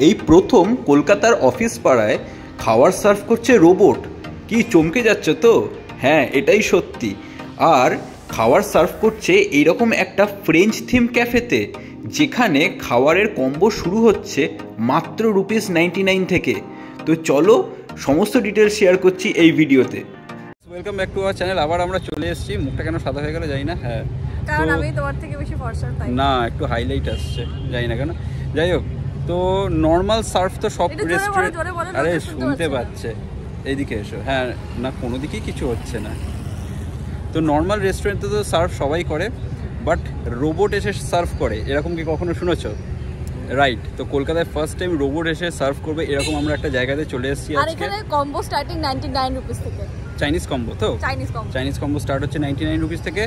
এই প্রথম কলকাতার অফিস পাড়ায় খাবার সার্ভ করছে রোবট। কি চমকে যাচ্ছে তো? হ্যাঁ, এটাই সত্যি। আর খাবার সার্ভ করছে এইরকম একটা ফ্রেঞ্চ থিম ক্যাফেতে, যেখানে খাবারের কম্বো শুরু হচ্ছে মাত্র ₹99 থেকে। তো চলো সমস্ত ডিটেলস শেয়ার করছি এই ভিডিওতে। Welcome back to our channel. আবার আমরা চলে এসেছি। মুখটা কেন সাদা হয়ে গেল জানি না। হ্যাঁ, কারণ আমি তোমার থেকে বেশি ফর্সা তাই না, একটু হাইলাইট আসছে, জানি না কেন। যাই হোক, তো নর্মাল সার্ভ তো সব রেস্টুরেন্ট, আরে শুনতে পাচ্ছে, এইদিকে এসো। হ্যাঁ না, কোনো দিকেই কিছু হচ্ছে না। তো নর্মাল রেস্টুরেন্টে তো সার্ভ সবাই করে, বাট রোবট এসে সার্ভ করে এরকম কি কখনো শুনেছো? রাইট। তো কলকাতায় ফার্স্ট টাইম রোবট এসে সার্ভ করবে এরকম আমরা একটা জায়গাতে চলে এসেছি আজকে। আর এখানে কম্বো স্টার্টিং 99 রুপিস থেকে। চাইনিজ কম্বো, তো চাইনিজ কম্বো স্টার্ট হচ্ছে 99 রুপিস থেকে।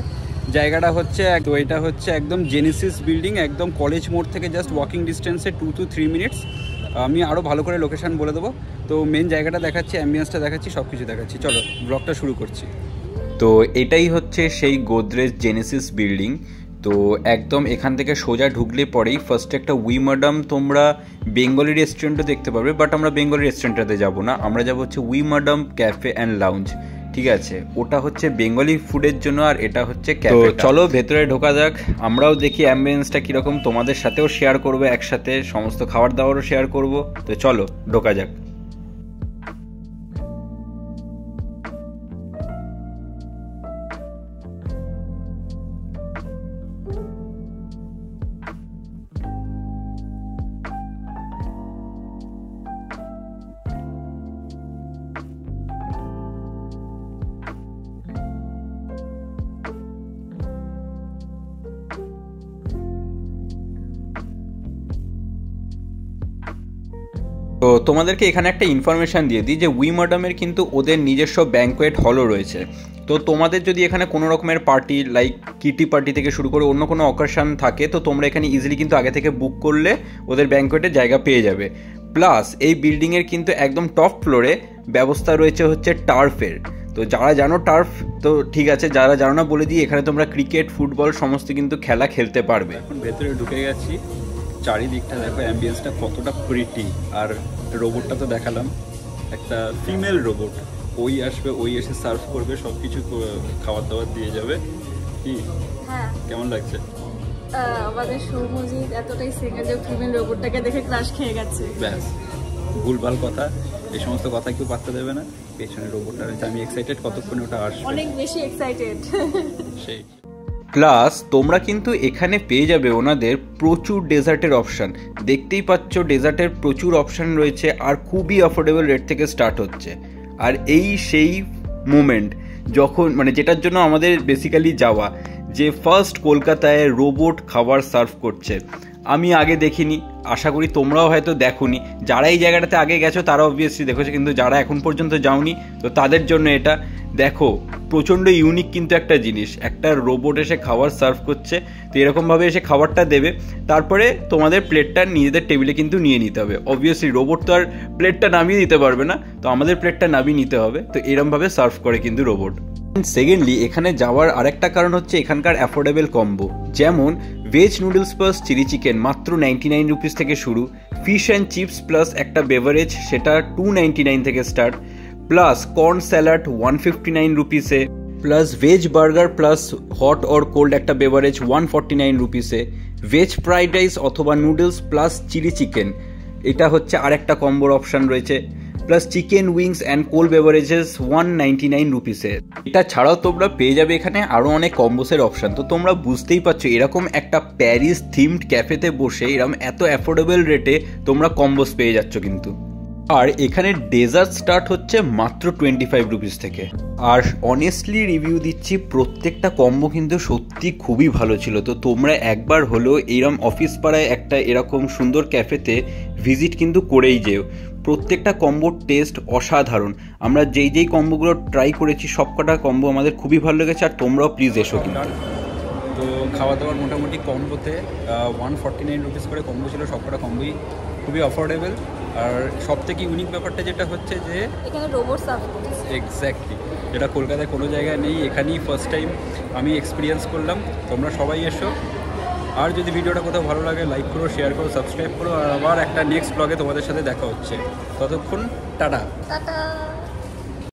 জায়গাটা হচ্ছে, তো এটা হচ্ছে একদম জেনেসিস বিল্ডিং, একদম কলেজ মোড় থেকে জাস্ট ওয়াকিং ডিস্টেন্সে 2 to 3 মিনিটস। আমি আরও ভালো করে লোকেশান বলে দেবো। তো মেন জায়গাটা দেখাচ্ছি, অ্যাম্বিয়েন্সটা দেখাচ্ছি, সব কিছু দেখাচ্ছি। চলো ব্লগটা শুরু করছি। তো এটাই হচ্ছে সেই গোদরেজ জেনেসিস বিল্ডিং। তো একদম এখান থেকে সোজা ঢুকলে পরেই ফার্স্টে একটা উই ম্যাডাম, তোমরা বেঙ্গলি রেস্টুরেন্টও দেখতে পারবে, বাট আমরা বেঙ্গলি রেস্টুরেন্টটাতে যাবো না, আমরা যাবো হচ্ছে we madam cafe and lounge. ঠিক আছে, ওটা হচ্ছে বেঙ্গলি ফুডের জন্য, আর এটা হচ্ছে ক্যাফে। তো চলো ভেতরে ঢোকা যাক, আমরাও দেখি অ্যাম্বিয়েন্সটা কীরকম, তোমাদের সাথেও শেয়ার করবো, একসাথে সমস্ত খাবার দাবারও শেয়ার করবো। তো চলো ঢোকা যাক। তো তোমাদেরকে এখানে একটা ইনফরমেশান দিয়ে দিই যে উই ম্যাডামের কিন্তু ওদের নিজস্ব ব্যাঙ্কোয়েট হলও রয়েছে। তো তোমাদের যদি এখানে কোনো রকমের পার্টি, লাইক কিটি পার্টি থেকে শুরু করে অন্য কোনো অকেশন থাকে, তো তোমরা এখানে ইজিলি কিন্তু আগে থেকে বুক করলে ওদের ব্যাঙ্কোয়েটের জায়গা পেয়ে যাবে। প্লাস এই বিল্ডিংয়ের কিন্তু একদম টপ ফ্লোরে ব্যবস্থা রয়েছে হচ্ছে টার্ফের। তো যারা জানো টার্ফ, তো ঠিক আছে, যারা জানো না বলে দিই, এখানে তোমরা ক্রিকেট, ফুটবল সমস্ত কিন্তু খেলা খেলতে পারবে। এখন ভেতরে ঢুকে গেছি, চারিদিকটা দেখো, অ্যাম্বিয়েন্সটা কতটা প্রিটি। আর রোবটটা তো দেখালাম, একটা ফিমেল রোবট। ওই আসবে, ওই এসে সার্ভ করবে, সব কিছু খাবার দাবার দিয়ে যাবে। কি কেমন লাগছে? আমাদের সৌমজিৎ এতটাই সিঙ্গেল যে ফিমেল রোবটটাকে দেখে ক্রাশ খেয়ে গেছে। ব্যাস, ভুলভাল কথা, এই সমস্ত কথা কেউ পাত্তা দেবে না। পেছনে রোবটটা রয়েছে, আমি এক্সাইটেড কতক্ষণে ওটা আসবে, অনেক বেশি এক্সাইটেড। সেই প্লাস তোমরা কিন্তু এখানে পেয়ে যাবে ওনাদের প্রচুর ডেজার্টের অপশান। দেখতেই পাচ্ছ ডেজার্টের প্রচুর অপশান রয়েছে, আর খুবই অ্যাফোর্ডেবল রেট থেকে স্টার্ট হচ্ছে। আর এই সেই মোমেন্ট যখন, মানে যেটার জন্য আমাদের বেসিক্যালি যাওয়া, যে ফার্স্ট কলকাতায় রোবট খাবার সার্ভ করছে। আমি আগে দেখিনি, আশা করি তোমরাও হয়তো দেখোনি। যারা এই জায়গাটাতে আগে গেছো তারা অবভিয়াসলি দেখেছো, কিন্তু যারা এখন পর্যন্ত যাওনি, তো তাদের জন্য এটা দেখো, প্রচণ্ড ইউনিক কিন্তু একটা জিনিস। একটা রোবট এসে খাবার সার্ভ করছে, তো এরকমভাবে এসে খাবারটা দেবে, তারপরে তোমাদের প্লেটটা নিজেদের টেবিলে কিন্তু নিয়ে নিতে হবে। অবভিয়াসলি রোবট তো আর প্লেটটা নামিয়ে দিতে পারবে না, তো আমাদের প্লেটটা নামিয়ে নিতে হবে। তো এরকমভাবে সার্ভ করে কিন্তু রোবট। সেকেন্ডলি, এখানে যাওয়ার আরেকটা কারণ হচ্ছে এখানকার অ্যাফোর্ডেবল কম্বো, যেমন veg noodles plus chilli chicken মাত্র 99 রুপিস থেকে শুরু, ফিশ অ্যান্ড চিপস প্লাস একটা বেভারেজ সেটা 299 থেকে স্টার্ট, প্লাস কর্ন স্যালাড 159 রুপিসে, plus veg burger plus hot or cold একটা বেভারেজ 149 রুপিসে, ভেজ ফ্রাইড রাইস অথবা নুডলস প্লাস চিলি চিকেন, এটা হচ্ছে আরেকটা কম্বোর অপশান রয়েছে, plus chicken wings and cold beverages 199 রুপিসে। এটা ছাড়াও তোমরা পেয়ে যাবে এখানে আরও অনেক কম্বোসের অপশান। তো তোমরা বুঝতেই পারছো, এরকম একটা প্যারিস থিমড ক্যাফেতে বসে এরকম এত অ্যাফোর্ডেবল রেটে তোমরা কম্বোস পেয়ে যাচ্ছ কিন্তু। আর এখানে ডেজার্ট স্টার্ট হচ্ছে মাত্র 25 রুপিস থেকে। আর অনেস্টলি রিভিউ দিচ্ছি, প্রত্যেকটা কম্বো কিন্তু সত্যি খুবই ভালো ছিল। তো তোমরা একবার হলো এরকম অফিস পাড়ায় একটা এরকম সুন্দর ক্যাফেতে ভিজিট কিন্তু করেই যেও। প্রত্যেকটা কম্বোর টেস্ট অসাধারণ। আমরা যেই কম্বোগুলো ট্রাই করেছি সবকটা কম্বো আমাদের খুবই ভালো লেগেছে, আর তোমরাও প্লিজ এসো কিন্তু। তো খাওয়া দাওয়ার মোটামুটি কম্বোতে 149 রুপিস করে কম্বো ছিল, সবকটা কম্বোই খুবই অ্যাফোর্ডেবল। আর সব থেকে ইউনিক ব্যাপারটা যেটা হচ্ছে যে এখানে রোবট সার্ভ করছে, এক্স্যাক্টলি, যেটা কলকাতায় কোনো জায়গায় নেই, এখানেই ফার্স্ট টাইম আমি এক্সপিরিয়েন্স করলাম। তোমরা সবাই এসো, আর যদি ভিডিওটা কোথাও ভালো লাগে লাইক করো, শেয়ার করো, সাবস্ক্রাইব করো। আর আবার একটা নেক্সট ব্লগে তোমাদের সাথে দেখা হচ্ছে। ততক্ষণ টাটা। টাটা।